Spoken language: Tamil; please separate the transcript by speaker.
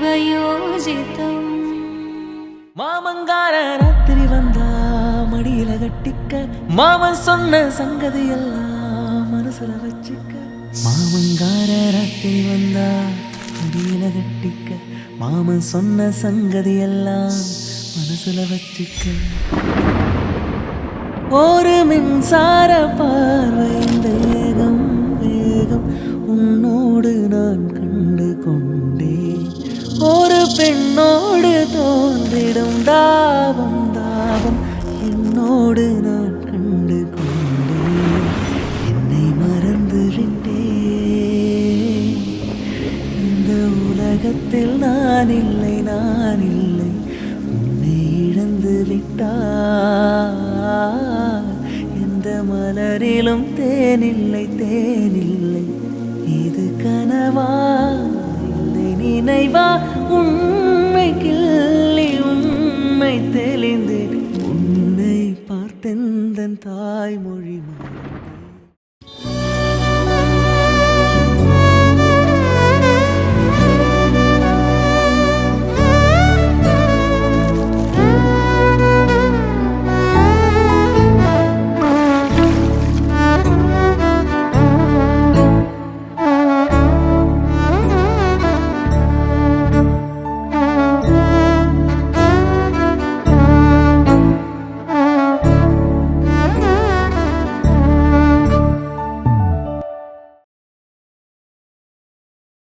Speaker 1: அரங்கமிவயோஜிதம்
Speaker 2: மாமங்கார ராத்திரி வந்தா மடியில கட்டிக்க மாமன் சொன்ன சங்கதி எல்லாம் மனசுல வச்சுக்க மாமங்கார ராத்திரி வந்தா மடியில கட்டிக்க மாமன் சொன்ன சங்கதி எல்லாம் மனசுல வச்சுக்க ஒரு மின்சார பார்வை வேகம் வேகம் உன்னோடு நான் கண்டு கொண்டேன் ஒரு பெண்ணோடு தோன்றிடும் தாபம் தாபம் என்னோடு நான் கண்டு கொண்டேன் என்னை மறந்து விட்டேன் இந்த உலகத்தில் நான் இல்லை உன்னை இழந்து விட்டால் எந்த மலரிலும் தேனில்லை இது கனவா இல்லை நினைவா உண்மை கிள்ளி உண்மை தெளிந்து உன்னை பார்த்தெந்தன் தாய்மொழி